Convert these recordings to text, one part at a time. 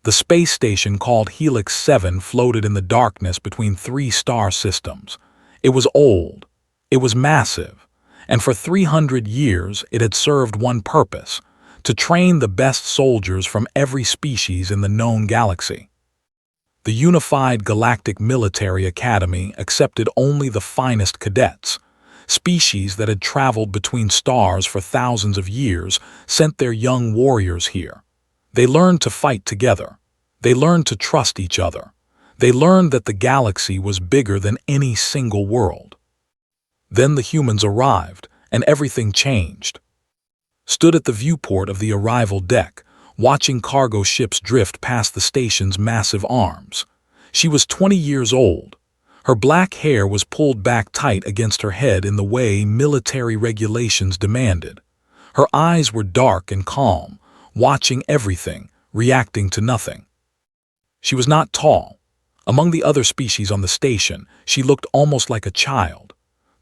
The space station called Helix 7 floated in the darkness between three star systems. It was old, it was massive, and for 300 years it had served one purpose: to train the best soldiers from every species in the known galaxy. The Unified Galactic Military Academy accepted only the finest cadets. Species that had traveled between stars for thousands of years sent their young warriors here. They learned to fight together. They learned to trust each other. They learned that the galaxy was bigger than any single world. Then the humans arrived, and everything changed. Stood at the viewport of the arrival deck, watching cargo ships drift past the station's massive arms. She was 20 years old. Her black hair was pulled back tight against her head in the way military regulations demanded. Her eyes were dark and calm, watching everything, reacting to nothing. She was not tall. Among the other species on the station, she looked almost like a child.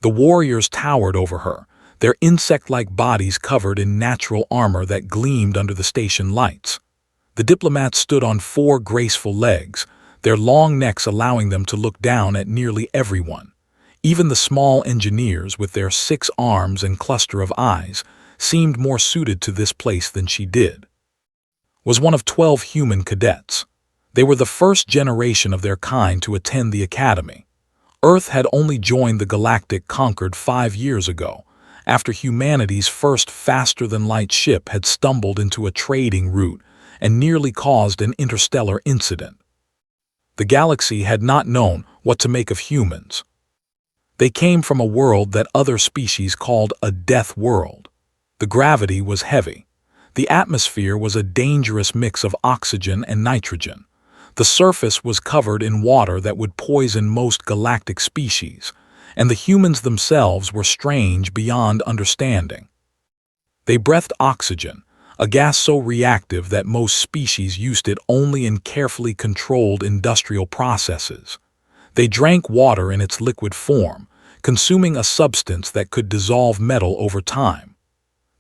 The warriors towered over her, their insect-like bodies covered in natural armor that gleamed under the station lights. The diplomats stood on four graceful legs, their long necks allowing them to look down at nearly everyone. Even the small engineers, with their 6 arms and cluster of eyes, seemed more suited to this place than she did. Was one of 12 human cadets. They were the first generation of their kind to attend the academy. Earth had only joined the galactic conquered 5 years ago, after humanity's first faster-than-light ship had stumbled into a trading route and nearly caused an interstellar incident. The galaxy had not known what to make of humans. They came from a world that other species called a death world. The gravity was heavy. The atmosphere was a dangerous mix of oxygen and nitrogen. The surface was covered in water that would poison most galactic species, and the humans themselves were strange beyond understanding. They breathed oxygen, a gas so reactive that most species used it only in carefully controlled industrial processes. They drank water in its liquid form, consuming a substance that could dissolve metal over time.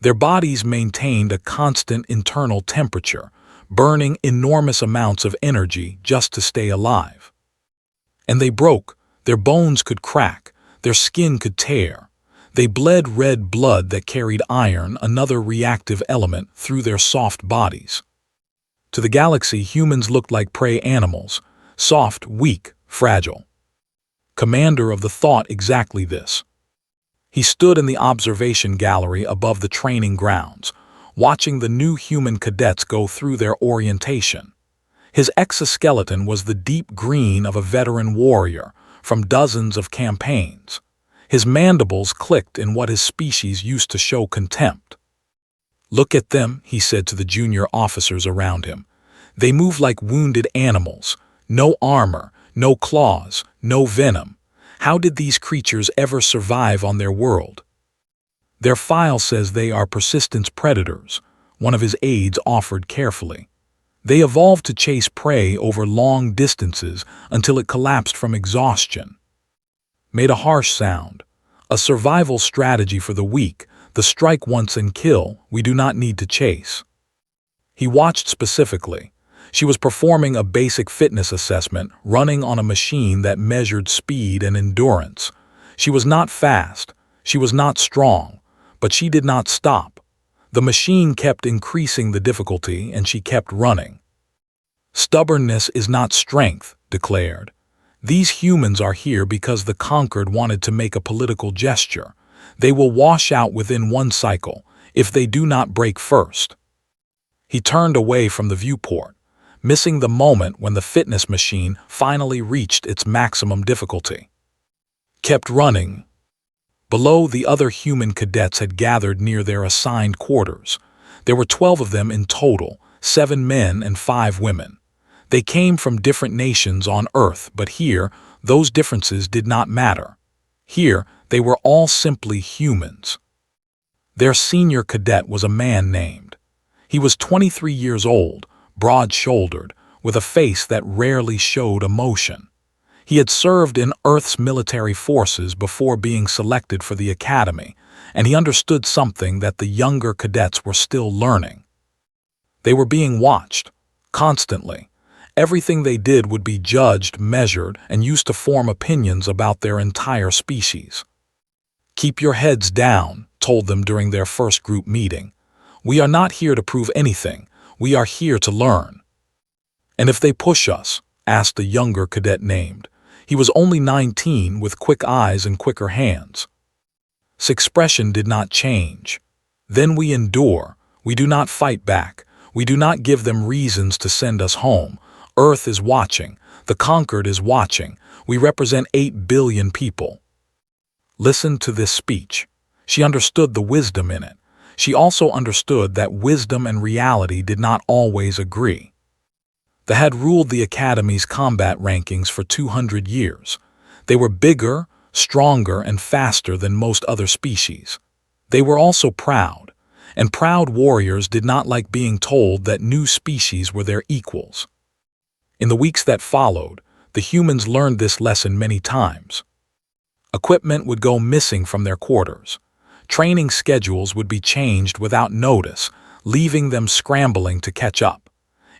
Their bodies maintained a constant internal temperature, burning enormous amounts of energy just to stay alive. And they broke. Their bones could crack, their skin could tear. They bled red blood that carried iron, another reactive element, through their soft bodies. To the galaxy, humans looked like prey animals, soft, weak, fragile. Commander of the thought exactly this. He stood in the observation gallery above the training grounds, watching the new human cadets go through their orientation. His exoskeleton was the deep green of a veteran warrior from dozens of campaigns. His mandibles clicked in what his species used to show contempt. "Look at them," he said to the junior officers around him. "They move like wounded animals. No armor, no claws, no venom. How did these creatures ever survive on their world?" "Their file says they are persistence predators," one of his aides offered carefully. "They evolved to chase prey over long distances until it collapsed from exhaustion." Made a harsh sound. A survival strategy for the weak, the strike once and kill, we do not need to chase. He watched specifically. She was performing a basic fitness assessment, running on a machine that measured speed and endurance. She was not fast, she was not strong, but she did not stop. The machine kept increasing the difficulty, and she kept running. "Stubbornness is not strength," declared. "These humans are here because the conquered wanted to make a political gesture. They will wash out within one cycle, if they do not break first." He turned away from the viewport, missing the moment when the fitness machine finally reached its maximum difficulty. Kept running. Below, the other human cadets had gathered near their assigned quarters. There were 12 of them in total, 7 men and 5 women. They came from different nations on Earth, but here, those differences did not matter. Here, they were all simply humans. Their senior cadet was a man named. He was 23 years old, broad-shouldered, with a face that rarely showed emotion. He had served in Earth's military forces before being selected for the academy, and he understood something that the younger cadets were still learning. They were being watched, constantly, Everything they did would be judged, measured, and used to form opinions about their entire species. "Keep your heads down," told them during their first group meeting. "We are not here to prove anything. We are here to learn." "And if they push us?" asked a younger cadet named. He was only 19 with quick eyes and quicker hands. His expression did not change. "Then we endure. We do not fight back. We do not give them reasons to send us home. Earth is watching. The conquered is watching. We represent 8 billion people." Listen to this speech. She understood the wisdom in it. She also understood that wisdom and reality did not always agree. They had ruled the Academy's combat rankings for 200 years. They were bigger, stronger, and faster than most other species. They were also proud, and proud warriors did not like being told that new species were their equals. In the weeks that followed, the humans learned this lesson many times. Equipment would go missing from their quarters. Training schedules would be changed without notice, leaving them scrambling to catch up.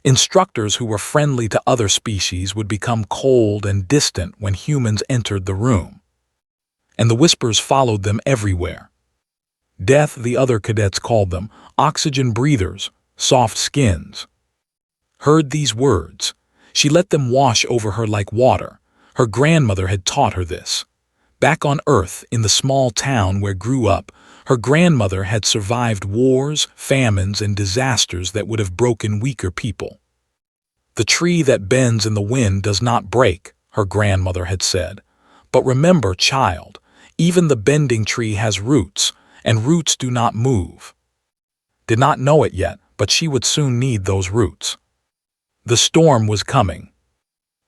Instructors who were friendly to other species would become cold and distant when humans entered the room. And the whispers followed them everywhere. Death, the other cadets called them, oxygen breathers, soft skins. Heard these words. She let them wash over her like water. Her grandmother had taught her this. Back on Earth, in the small town where grew up, her grandmother had survived wars, famines, and disasters that would have broken weaker people. "The tree that bends in the wind does not break," her grandmother had said. "But remember, child, even the bending tree has roots, and roots do not move." Did not know it yet, but she would soon need those roots. The storm was coming.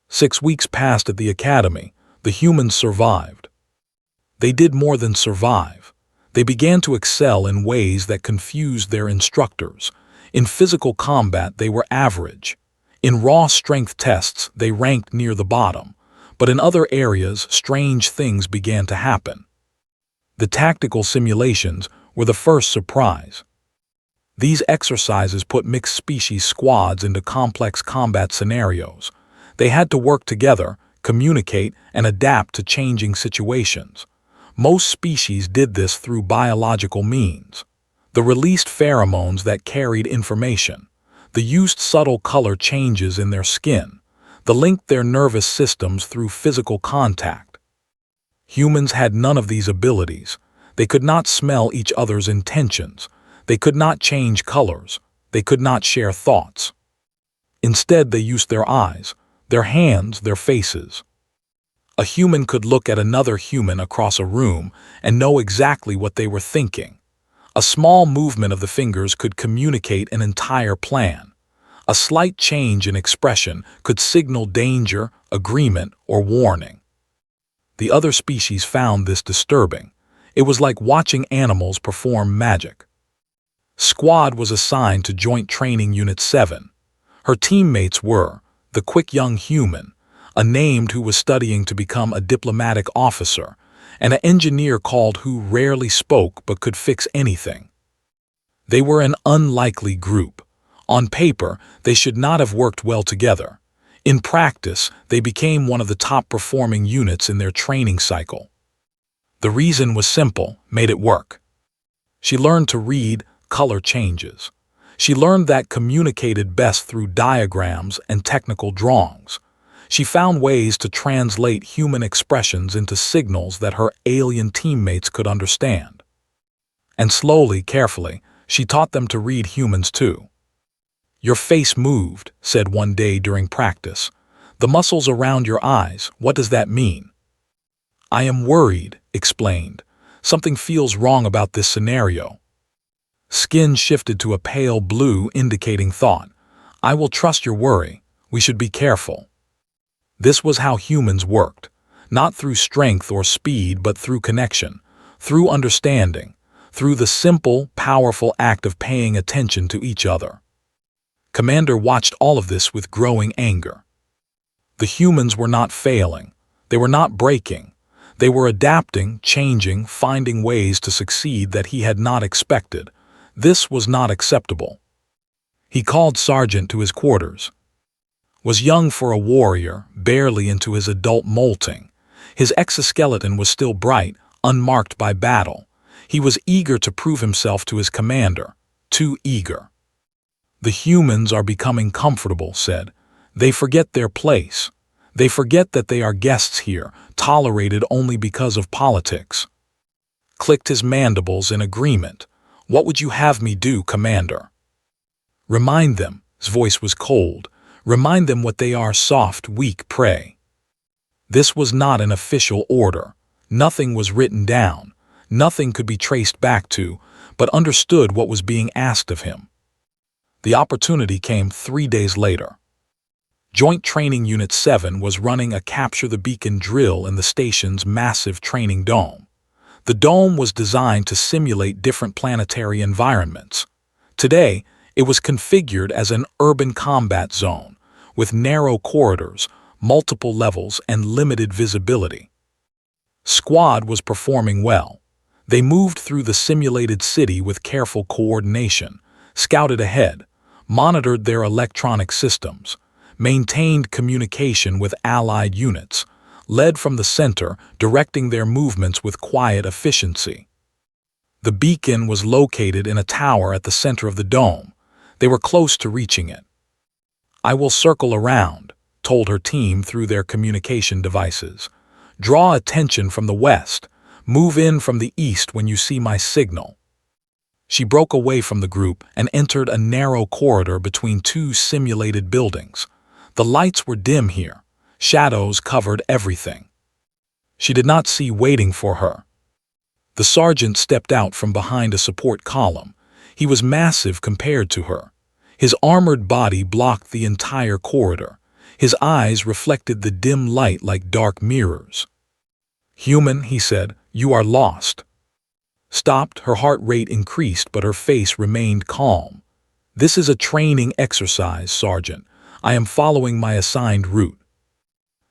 6 weeks passed at the Academy. The humans survived. They did more than survive. They began to excel in ways that confused their instructors. In physical combat, they were average. In raw strength tests, they ranked near the bottom. But in other areas, strange things began to happen. The tactical simulations were the first surprise. These exercises put mixed species squads into complex combat scenarios. They had to work together, communicate, and adapt to changing situations. Most species did this through biological means. The released pheromones that carried information. The used subtle color changes in their skin. The linked their nervous systems through physical contact. Humans had none of these abilities. They could not smell each other's intentions. They could not change colors. They could not share thoughts. Instead, they used their eyes, their hands, their faces. A human could look at another human across a room and know exactly what they were thinking. A small movement of the fingers could communicate an entire plan. A slight change in expression could signal danger, agreement, or warning. The other species found this disturbing. It was like watching animals perform magic. Squad was assigned to Joint Training Unit 7. Her teammates were the quick young human, a named who was studying to become a diplomatic officer, and an engineer called who rarely spoke but could fix anything. They were an unlikely group. On paper, they should not have worked well together. In practice, they became one of the top-performing units in their training cycle. The reason was simple, made it work. She learned to read color changes. She learned that communicated best through diagrams and technical drawings. She found ways to translate human expressions into signals that her alien teammates could understand. And slowly, carefully, she taught them to read humans too. "Your face moved," said one day during practice. "The muscles around your eyes, what does that mean?" "I am worried," explained. "Something feels wrong about this scenario." Skin shifted to a pale blue, indicating thought. "I will trust your worry. We should be careful." This was how humans worked, not through strength or speed, but through connection, through understanding, through the simple, powerful act of paying attention to each other. Commander watched all of this with growing anger. The humans were not failing. They were not breaking. They were adapting, changing, finding ways to succeed that he had not expected. This was not acceptable. He called Sergeant to his quarters. was young for a warrior, barely into his adult molting. His exoskeleton was still bright, unmarked by battle. He was eager to prove himself to his commander, too eager. "The humans are becoming comfortable," said. "They forget their place. They forget that they are guests here, tolerated only because of politics." Clicked his mandibles in agreement. "What would you have me do, Commander?" "Remind them," his voice was cold, "remind them what they are, soft, weak prey." This was not an official order. Nothing was written down. Nothing could be traced back to, but understood what was being asked of him. The opportunity came 3 days later. Joint Training Unit 7 was running a Capture the Beacon drill in the station's massive training dome. The dome was designed to simulate different planetary environments. Today, it was configured as an urban combat zone, with narrow corridors, multiple levels, and limited visibility. Squad was performing well. They moved through the simulated city with careful coordination, scouted ahead, monitored their electronic systems, maintained communication with allied units, led from the center, directing their movements with quiet efficiency. The beacon was located in a tower at the center of the dome. They were close to reaching it. "I will circle around," told her team through their communication devices. "Draw attention from the west. Move in from the east when you see my signal." She broke away from the group and entered a narrow corridor between two simulated buildings. The lights were dim here. Shadows covered everything. She did not see waiting for her. The sergeant stepped out from behind a support column. He was massive compared to her. His armored body blocked the entire corridor. His eyes reflected the dim light like dark mirrors. "Human," he said, "you are lost." Stopped, her heart rate increased, but her face remained calm. "This is a training exercise, Sergeant. I am following my assigned route."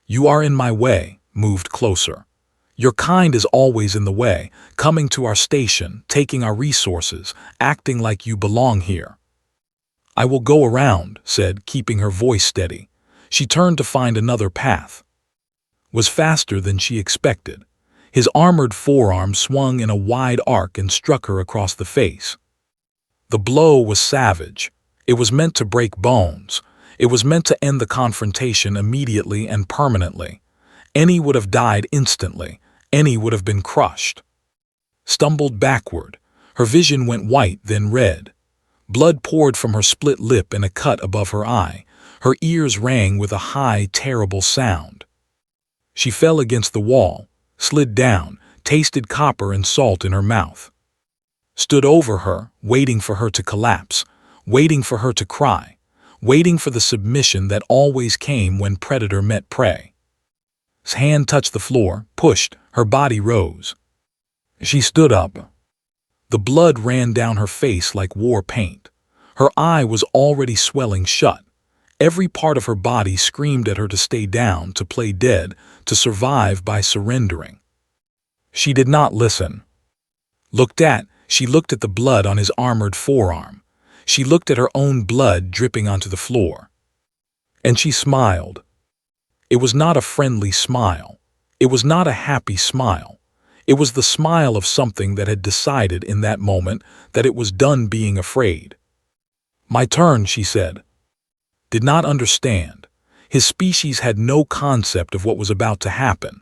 "You are in my way," moved closer. "Your kind is always in the way, coming to our station, taking our resources, acting like you belong here." "I will go around," said, keeping her voice steady. She turned to find another path. Was faster than she expected. His armored forearm swung in a wide arc and struck her across the face. The blow was savage. It was meant to break bones. It was meant to end the confrontation immediately and permanently. Any would have died instantly. Any would have been crushed. Stumbled backward. Her vision went white, then red. Blood poured from her split lip in a cut above her eye. Her ears rang with a high, terrible sound. She fell against the wall, slid down, tasted copper and salt in her mouth. Stood over her, waiting for her to collapse, waiting for her to cry, waiting for the submission that always came when predator met prey. His hand touched the floor, pushed, her body rose. She stood up. The blood ran down her face like war paint. Her eye was already swelling shut. Every part of her body screamed at her to stay down, to play dead, to survive by surrendering. She did not listen. She looked at the blood on his armored forearm. She looked at her own blood dripping onto the floor. And she smiled. It was not a friendly smile. It was not a happy smile. It was the smile of something that had decided in that moment that it was done being afraid. "My turn," she said. Did not understand. His species had no concept of what was about to happen.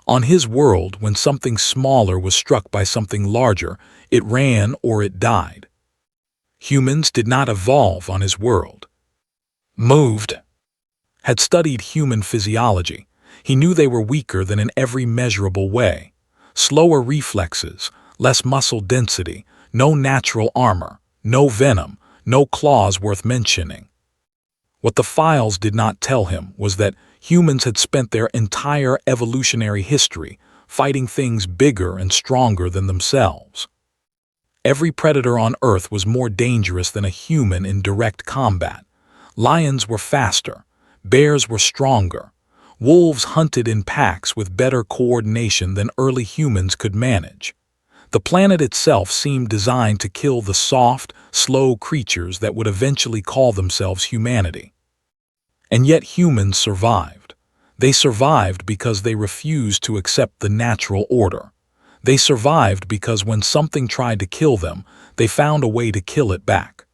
On his world, when something smaller was struck by something larger, it ran or it died. Humans did not evolve on his world. Moved. Had studied human physiology. He knew they were weaker than in every measurable way. Slower reflexes, less muscle density, no natural armor, no venom, no claws worth mentioning. What the files did not tell him was that humans had spent their entire evolutionary history fighting things bigger and stronger than themselves. Every predator on Earth was more dangerous than a human in direct combat. Lions were faster. Bears were stronger. Wolves hunted in packs with better coordination than early humans could manage. The planet itself seemed designed to kill the soft, slow creatures that would eventually call themselves humanity. And yet humans survived. They survived because they refused to accept the natural order. They survived because when something tried to kill them, they found a way to kill it back.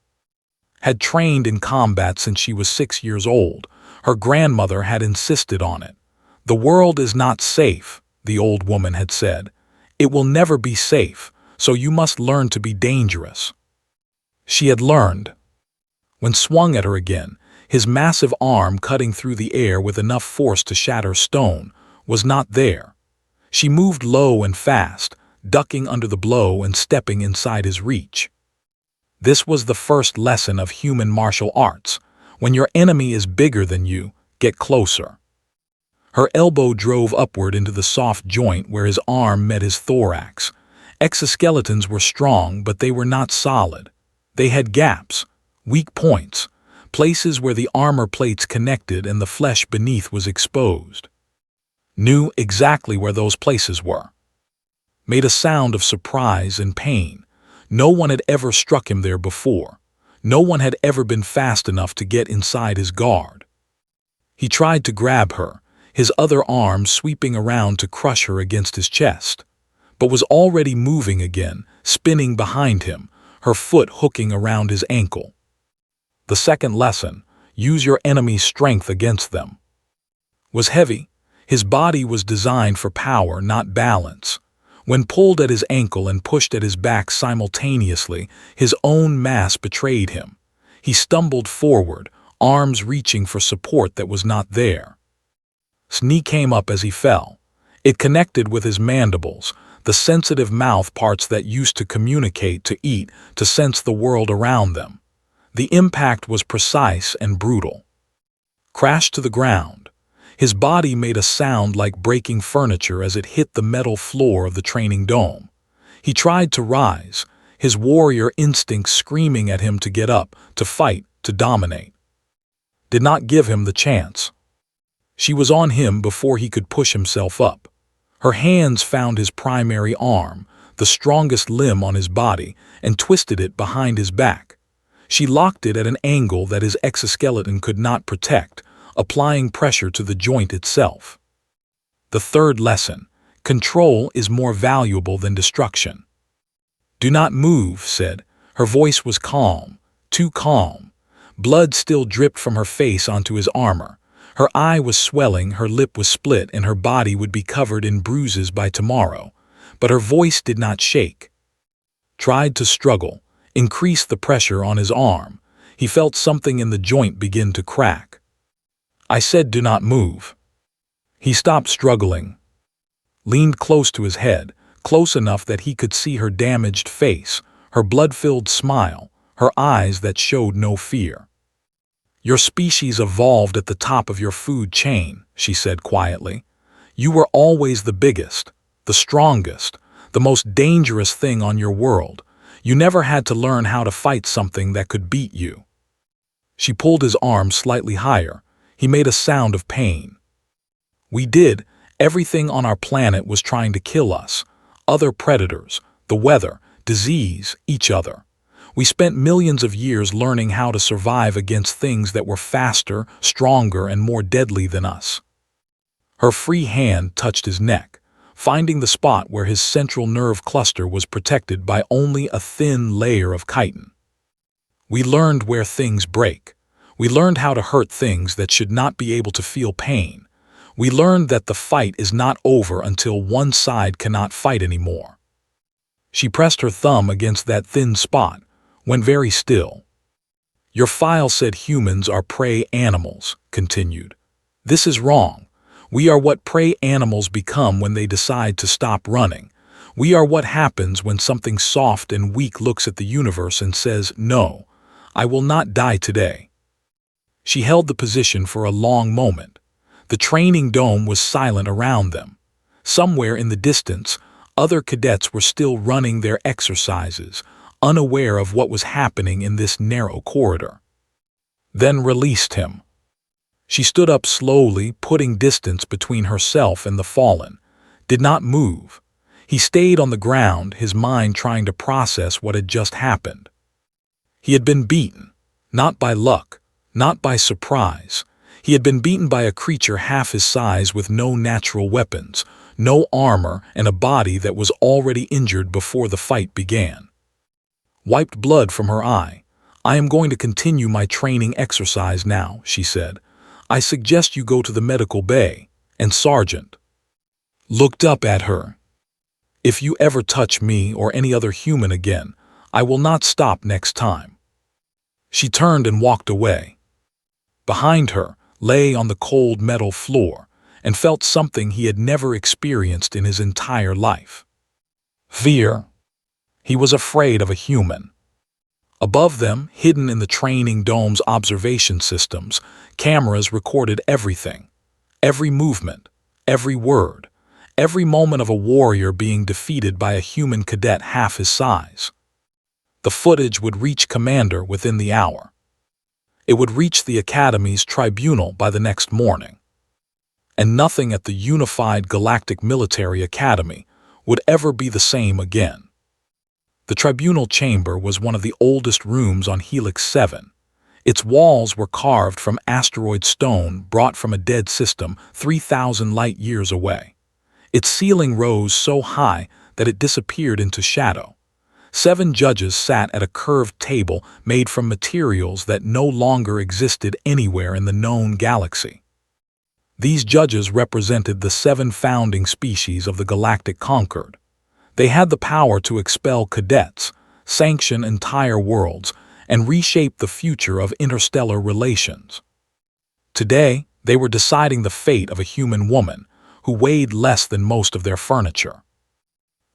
Had trained in combat since she was 6 years old, her grandmother had insisted on it. "The world is not safe," the old woman had said. "It will never be safe, so you must learn to be dangerous." She had learned. When swung at her again, his massive arm cutting through the air with enough force to shatter stone was not there. She moved low and fast, ducking under the blow and stepping inside his reach. This was the first lesson of human martial arts. When your enemy is bigger than you, get closer. Her elbow drove upward into the soft joint where his arm met his thorax. Exoskeletons were strong, but they were not solid. They had gaps, weak points, places where the armor plates connected and the flesh beneath was exposed. Knew exactly where those places were. Made a sound of surprise and pain. No one had ever struck him there before. No one had ever been fast enough to get inside his guard. He tried to grab her, his other arm sweeping around to crush her against his chest, but was already moving again, spinning behind him, her foot hooking around his ankle. The second lesson, use your enemy's strength against them, was heavy. His body was designed for power, not balance. When pulled at his ankle and pushed at his back simultaneously, his own mass betrayed him. He stumbled forward, arms reaching for support that was not there. His knee came up as he fell. It connected with his mandibles, the sensitive mouth parts that used to communicate, to eat, to sense the world around them. The impact was precise and brutal. Crashed to the ground. His body made a sound like breaking furniture as it hit the metal floor of the training dome. He tried to rise, his warrior instinct screaming at him to get up, to fight, to dominate. Did not give him the chance. She was on him before he could push himself up. Her hands found his primary arm, the strongest limb on his body, and twisted it behind his back. She locked it at an angle that his exoskeleton could not protect, applying pressure to the joint itself. The third lesson, control is more valuable than destruction. "Do not move," said. Her voice was calm, too calm. Blood still dripped from her face onto his armor. Her eye was swelling, her lip was split, and her body would be covered in bruises by tomorrow. But her voice did not shake. Tried to struggle, increased the pressure on his arm. He felt something in the joint begin to crack. "I said do not move." He stopped struggling, leaned close to his head, close enough that he could see her damaged face, her blood-filled smile, her eyes that showed no fear. "Your species evolved at the top of your food chain," she said quietly. "You were always the biggest, the strongest, the most dangerous thing on your world. You never had to learn how to fight something that could beat you." She pulled his arm slightly higher. He made a sound of pain. "We did. Everything on our planet was trying to kill us. Other predators, the weather, disease, each other. We spent millions of years learning how to survive against things that were faster, stronger, and more deadly than us." Her free hand touched his neck, finding the spot where his central nerve cluster was protected by only a thin layer of chitin. "We learned where things break. We learned how to hurt things that should not be able to feel pain. We learned that the fight is not over until one side cannot fight anymore." She pressed her thumb against that thin spot, went very still. "Your file said humans are prey animals," continued. "This is wrong. We are what prey animals become when they decide to stop running. We are what happens when something soft and weak looks at the universe and says, 'No, I will not die today.'" She held the position for a long moment. The training dome was silent around them. Somewhere in the distance, other cadets were still running their exercises, unaware of what was happening in this narrow corridor. Then released him. She stood up slowly, putting distance between herself and the fallen. Did not move. He stayed on the ground, his mind trying to process what had just happened. He had been beaten, not by luck, not by surprise. He had been beaten by a creature half his size with no natural weapons, no armor, and a body that was already injured before the fight began. Wiped blood from her eye. "I am going to continue my training exercise now," she said. "I suggest you go to the medical bay." And Sergeant looked up at her. "If you ever touch me or any other human again, I will not stop next time." She turned and walked away. Behind her, lay on the cold metal floor, and felt something he had never experienced in his entire life. Fear. He was afraid of a human. Above them, hidden in the training dome's observation systems, cameras recorded everything. Every movement, every word, every moment of a warrior being defeated by a human cadet half his size. The footage would reach Commander within the hour. It would reach the Academy's tribunal by the next morning. And nothing at the unified Galactic Military Academy would ever be the same again. The tribunal chamber was one of the oldest rooms on Helix 7. Its walls were carved from asteroid stone brought from a dead system 3,000 light-years away. Its ceiling rose so high that it disappeared into shadow. 7 judges sat at a curved table made from materials that no longer existed anywhere in the known galaxy. These judges represented the 7 founding species of the Galactic Concord. They had the power to expel cadets, sanction entire worlds, and reshape the future of interstellar relations. Today, they were deciding the fate of a human woman who weighed less than most of their furniture.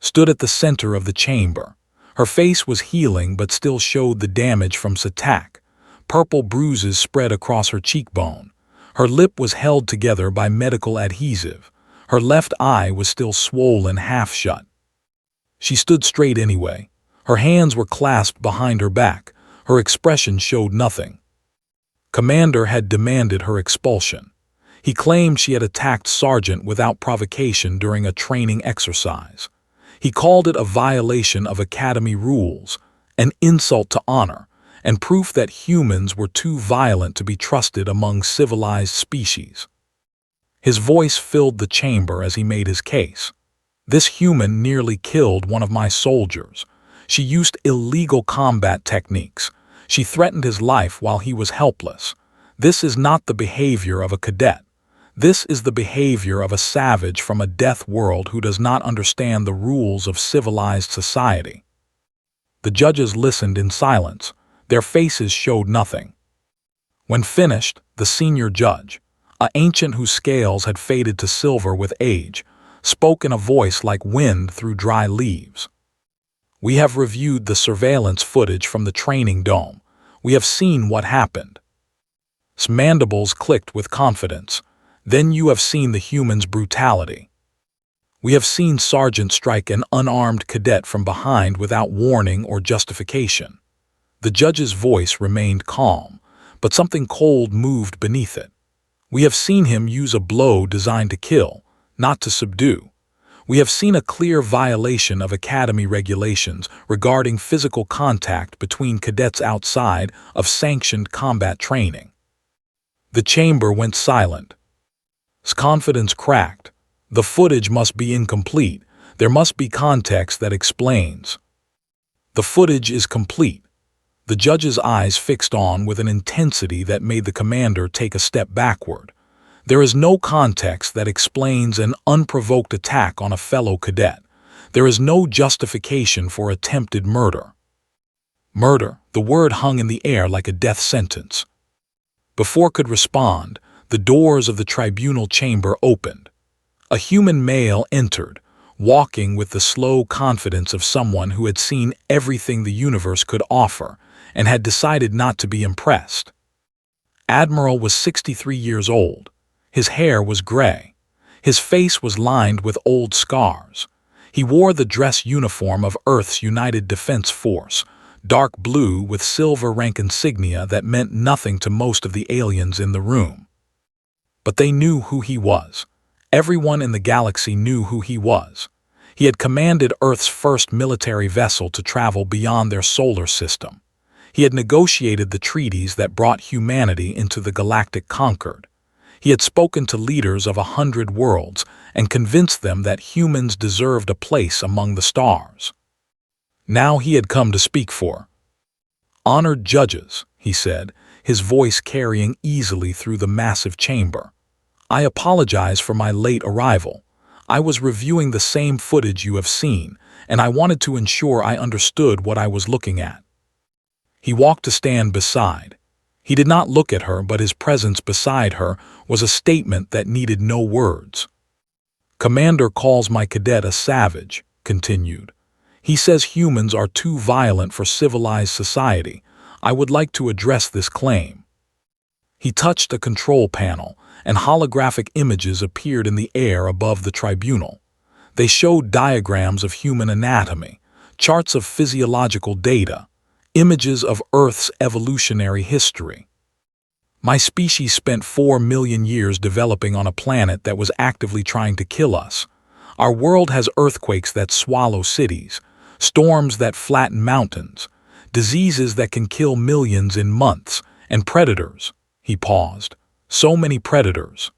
Stood at the center of the chamber. Her face was healing but still showed the damage from attack. Purple bruises spread across her cheekbone. Her lip was held together by medical adhesive. Her left eye was still swollen half shut. She stood straight anyway. Her hands were clasped behind her back. Her expression showed nothing. Commander had demanded her expulsion. He claimed she had attacked Sergeant without provocation during a training exercise. He called it a violation of Academy rules, an insult to honor, and proof that humans were too violent to be trusted among civilized species. His voice filled the chamber as he made his case. "This human nearly killed one of my soldiers. She used illegal combat techniques. She threatened his life while he was helpless. This is not the behavior of a cadet. This is the behavior of a savage from a death world who does not understand the rules of civilized society." The judges listened in silence. Their faces showed nothing. When finished, the senior judge, an ancient whose scales had faded to silver with age, spoke in a voice like wind through dry leaves. "We have reviewed the surveillance footage from the training dome. We have seen what happened." His mandibles clicked with confidence. "Then you have seen the human's brutality. We have seen Sergeant strike an unarmed cadet from behind without warning or justification." The judge's voice remained calm, but something cold moved beneath it. "We have seen him use a blow designed to kill, not to subdue. We have seen a clear violation of Academy regulations regarding physical contact between cadets outside of sanctioned combat training." The chamber went silent. His confidence cracked. The footage must be incomplete. There must be context that explains. The footage is complete. The judge's eyes fixed on with an intensity that made the commander take a step backward. There is no context that explains an unprovoked attack on a fellow cadet. There is no justification for attempted murder. Murder, the word hung in the air like a death sentence. Before could respond, the doors of the tribunal chamber opened. A human male entered, walking with the slow confidence of someone who had seen everything the universe could offer and had decided not to be impressed. Admiral was 63 years old. His hair was gray. His face was lined with old scars. He wore the dress uniform of Earth's United Defense Force, dark blue with silver rank insignia that meant nothing to most of the aliens in the room. But they knew who he was. Everyone in the galaxy knew who he was. He had commanded Earth's first military vessel to travel beyond their solar system. He had negotiated the treaties that brought humanity into the Galactic Concord. He had spoken to leaders of 100 worlds and convinced them that humans deserved a place among the stars. Now he had come to speak for honored judges, he said, his voice carrying easily through the massive chamber. I apologize for my late arrival. I was reviewing the same footage you have seen, and I wanted to ensure I understood what I was looking at. He walked to stand beside. He did not look at her, but his presence beside her was a statement that needed no words. Commander calls my cadet a savage, continued. He says humans are too violent for civilized society. I would like to address this claim. He touched a control panel, and holographic images appeared in the air above the tribunal. They showed diagrams of human anatomy, charts of physiological data, images of Earth's evolutionary history. My species spent 4 million years developing on a planet that was actively trying to kill us. Our world has earthquakes that swallow cities, storms that flatten mountains, diseases that can kill millions in months, and predators. He paused. So many predators.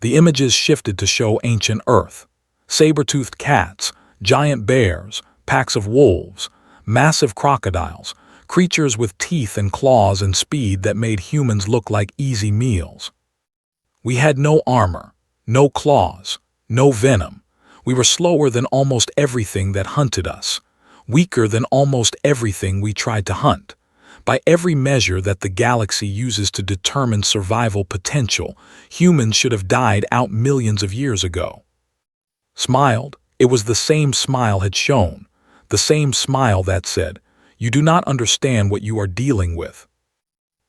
The images shifted to show ancient Earth. Saber-toothed cats, giant bears, packs of wolves, massive crocodiles, creatures with teeth and claws and speed that made humans look like easy meals. We had no armor, no claws, no venom. We were slower than almost everything that hunted us, weaker than almost everything we tried to hunt. By every measure that the galaxy uses to determine survival potential, humans should have died out millions of years ago. Smiled, it was the same smile had shown, the same smile that said, "You do not understand what you are dealing with."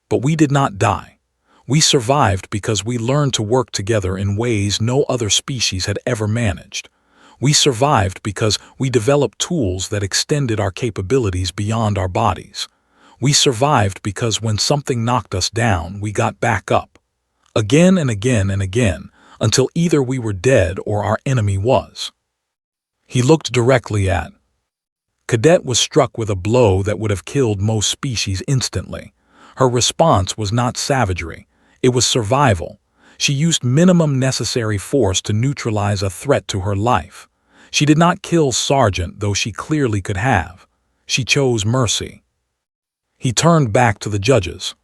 But we did not die. We survived because we learned to work together in ways no other species had ever managed. We survived because we developed tools that extended our capabilities beyond our bodies. We survived because when something knocked us down, we got back up. Again and again and again, until either we were dead or our enemy was. He looked directly at Cadet was struck with a blow that would have killed most species instantly. Her response was not savagery. It was survival. She used minimum necessary force to neutralize a threat to her life. She did not kill Sergeant, though she clearly could have. She chose mercy. He turned back to the judges.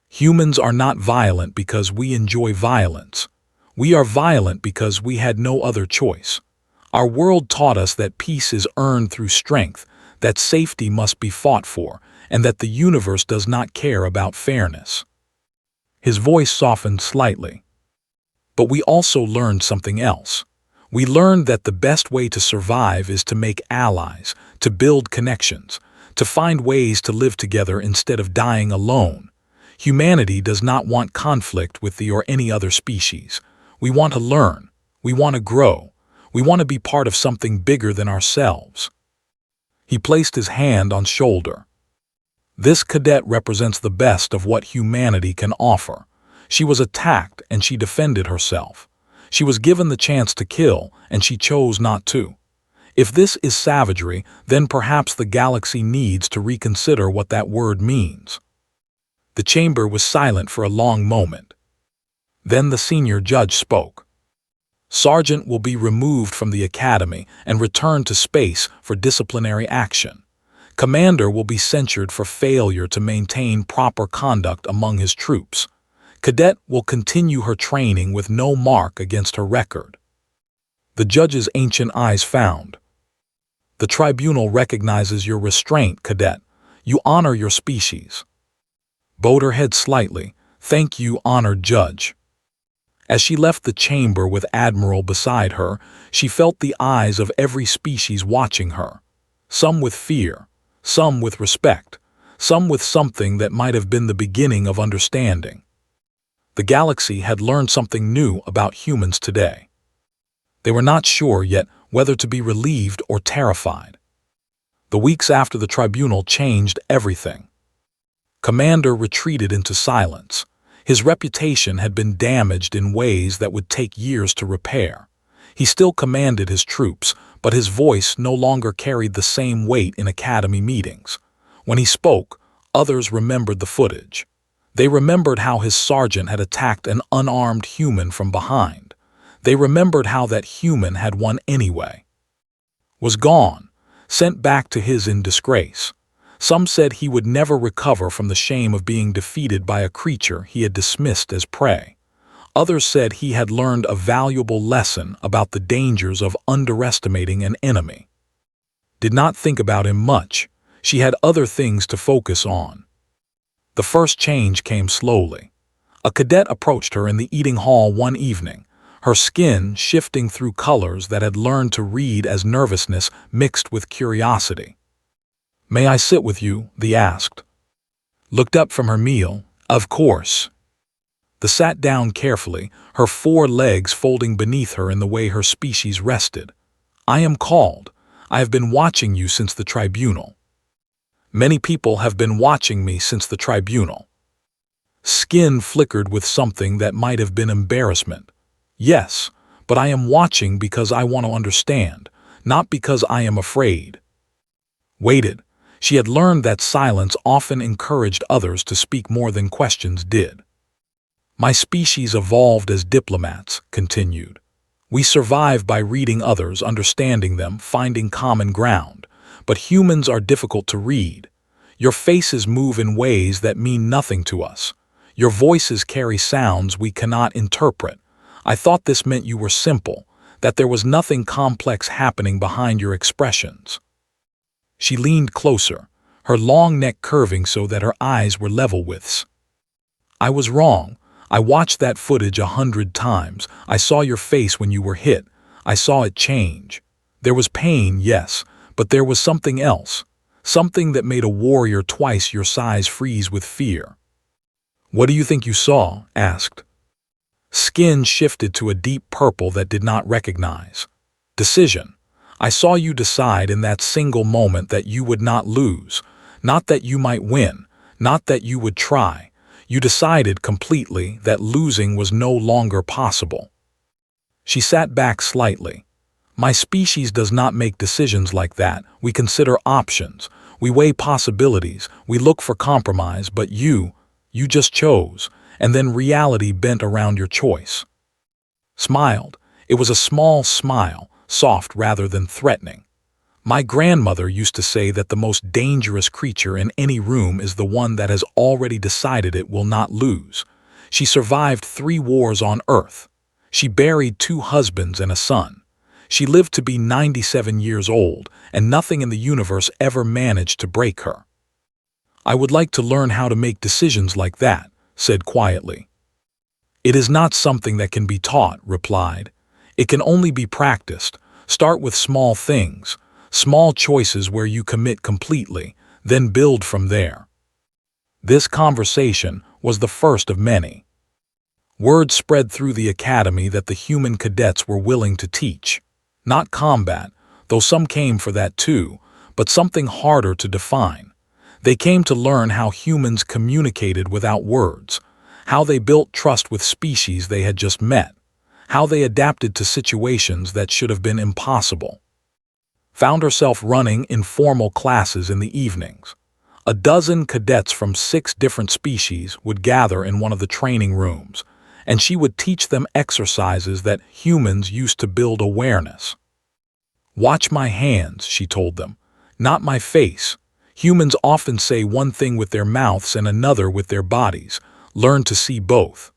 Humans are not violent because we enjoy violence. We are violent because we had no other choice. Our world taught us that peace is earned through strength, that safety must be fought for, and that the universe does not care about fairness. His voice softened slightly. But we also learned something else. We learned that the best way to survive is to make allies, to build connections, to find ways to live together instead of dying alone. Humanity does not want conflict with the or any other species. We want to learn. We want to grow. We want to be part of something bigger than ourselves. He placed his hand on shoulder. This cadet represents the best of what humanity can offer. She was attacked and she defended herself. She was given the chance to kill and she chose not to. If this is savagery, then perhaps the galaxy needs to reconsider what that word means. The chamber was silent for a long moment. Then the senior judge spoke. Sergeant will be removed from the academy and returned to space for disciplinary action. Commander will be censured for failure to maintain proper conduct among his troops. Cadet will continue her training with no mark against her record. The judge's ancient eyes frowned. The tribunal recognizes your restraint, Cadet. You honor your species. Bowed her head slightly. Thank you, honored judge. As she left the chamber with Admiral beside her, she felt the eyes of every species watching her. Some with fear, some with respect, some with something that might have been the beginning of understanding. The galaxy had learned something new about humans today. They were not sure yet whether to be relieved or terrified. The weeks after the tribunal changed everything. Commander retreated into silence. His reputation had been damaged in ways that would take years to repair. He still commanded his troops, but his voice no longer carried the same weight in academy meetings. When he spoke, others remembered the footage. They remembered how his sergeant had attacked an unarmed human from behind. They remembered how that human had won anyway. Was gone, sent back to his in disgrace. Some said he would never recover from the shame of being defeated by a creature he had dismissed as prey. Others said he had learned a valuable lesson about the dangers of underestimating an enemy. Did not think about him much. She had other things to focus on. The first change came slowly. A cadet approached her in the eating hall one evening, her skin shifting through colors that had learned to read as nervousness mixed with curiosity. "May I sit with you?" they asked. Looked up from her meal. "Of course." They sat down carefully, her 4 legs folding beneath her in the way her species rested. "I am called. I have been watching you since the tribunal." "Many people have been watching me since the tribunal." Skin flickered with something that might have been embarrassment. "Yes, but I am watching because I want to understand, not because I am afraid." Waited. She had learned that silence often encouraged others to speak more than questions did. "My species evolved as diplomats," continued. "We survive by reading others, understanding them, finding common ground. But humans are difficult to read. Your faces move in ways that mean nothing to us. Your voices carry sounds we cannot interpret. I thought this meant you were simple, that there was nothing complex happening behind your expressions." She leaned closer, her long neck curving so that her eyes were level with his. "I was wrong. I watched that footage 100 times. I saw your face when you were hit. I saw it change. There was pain, yes, but there was something else. Something that made a warrior twice your size freeze with fear." "What do you think you saw?" asked. Skin shifted to a deep purple that did not recognize. "Decision. I saw you decide in that single moment that you would not lose, not that you might win, not that you would try. You decided completely that losing was no longer possible." She sat back slightly. "My species does not make decisions like that. We consider options. We weigh possibilities. We look for compromise, but you just chose, and then reality bent around your choice." Smiled. It was a small smile, soft rather than threatening. "My grandmother used to say that the most dangerous creature in any room is the one that has already decided it will not lose. She survived 3 wars on Earth. She buried 2 husbands and a son. She lived to be 97 years old, and nothing in the universe ever managed to break her." "I would like to learn how to make decisions like that," said quietly. "It is not something that can be taught," replied. "It can only be practiced. Start with small things, small choices where you commit completely, then build from there." This conversation was the first of many. Word spread through the academy that the human cadets were willing to teach. Not combat, though some came for that too, but something harder to define. They came to learn how humans communicated without words, how they built trust with species they had just met, how they adapted to situations that should have been impossible. Found herself running informal classes in the evenings. A dozen cadets from 6 different species would gather in one of the training rooms, and she would teach them exercises that humans used to build awareness. "Watch my hands," she told them, "not my face. Humans often say one thing with their mouths and another with their bodies. Learn to see both."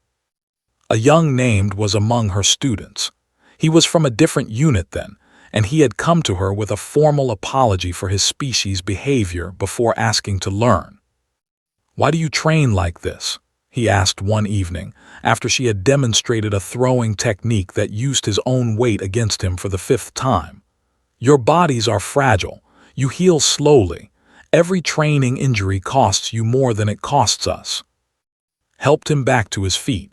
A young named was among her students. He was from a different unit then, and he had come to her with a formal apology for his species' behavior before asking to learn. "Why do you train like this?" he asked one evening, after she had demonstrated a throwing technique that used his own weight against him for the 5th time. "Your bodies are fragile. You heal slowly. Every training injury costs you more than it costs us." Helped him back to his feet.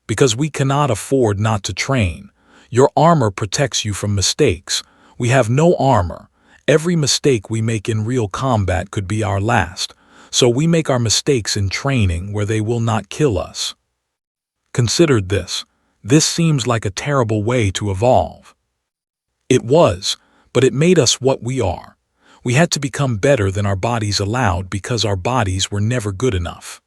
"Because we cannot afford not to train. Your armor protects you from mistakes. We have no armor. Every mistake we make in real combat could be our last, so we make our mistakes in training where they will not kill us." Considered this. This seems like a terrible way to evolve. It was, but it made us what we are. We had to become better than our bodies allowed because our bodies were never good enough.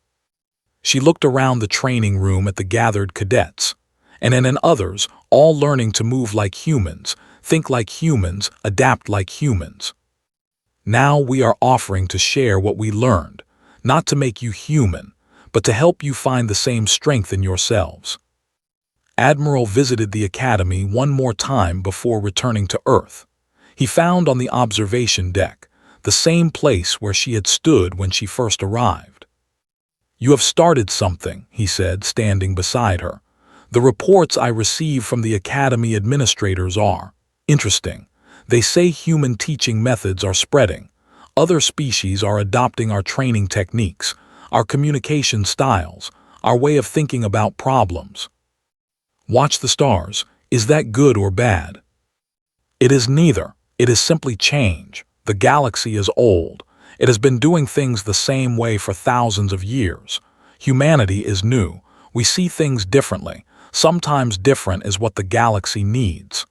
She looked around the training room at the gathered cadets, and in others, all learning to move like humans, think like humans, adapt like humans. Now we are offering to share what we learned, not to make you human, but to help you find the same strength in yourselves. Admiral visited the academy one more time before returning to Earth. He found on the observation deck the same place where she had stood when she first arrived. "You have started something," he said, standing beside her. "The reports I receive from the academy administrators are interesting. They say human teaching methods are spreading. Other species are adopting our training techniques, our communication styles, our way of thinking about problems. Watch the stars. Is that good or bad? It is neither. It is simply change. The galaxy is old. It has been doing things the same way for thousands of years. Humanity is new. We see things differently. Sometimes different is what the galaxy needs."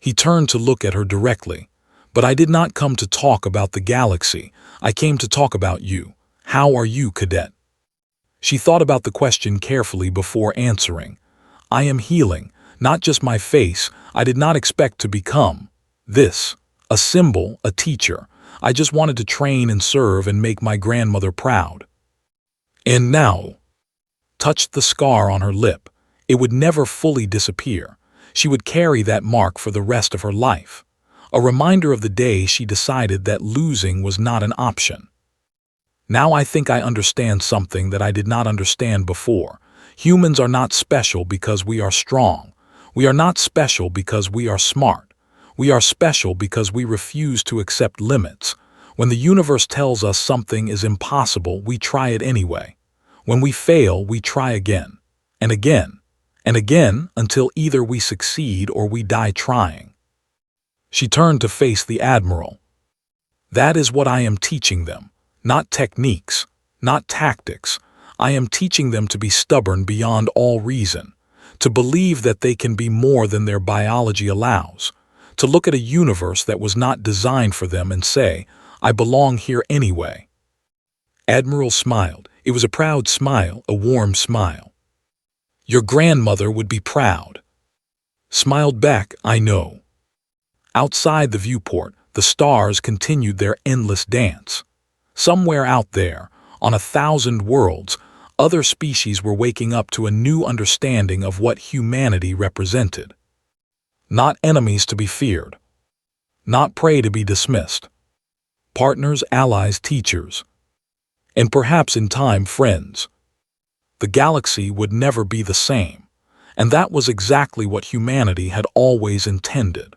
He turned to look at her directly. "But I did not come to talk about the galaxy. I came to talk about you. How are you, Cadet?" She thought about the question carefully before answering. "I am healing, not just my face. I did not expect to become this, a symbol, a teacher. I just wanted to train and serve and make my grandmother proud." And now, touched the scar on her lip. It would never fully disappear. She would carry that mark for the rest of her life. A reminder of the day she decided that losing was not an option. "Now I think I understand something that I did not understand before. Humans are not special because we are strong. We are not special because we are smart. We are special because we refuse to accept limits. When the universe tells us something is impossible, we try it anyway. When we fail, we try again, and again, and again until either we succeed or we die trying." She turned to face the Admiral. "That is what I am teaching them. Not techniques, not tactics. I am teaching them to be stubborn beyond all reason, to believe that they can be more than their biology allows, to look at a universe that was not designed for them and say, 'I belong here anyway.'" Admiral smiled. It was a proud smile, a warm smile. "Your grandmother would be proud." Smiled back, "I know." Outside the viewport, the stars continued their endless dance. Somewhere out there, on 1,000 worlds, other species were waking up to a new understanding of what humanity represented. Not enemies to be feared. Not prey to be dismissed. Partners, allies, teachers. And perhaps in time, friends. The galaxy would never be the same, and that was exactly what humanity had always intended.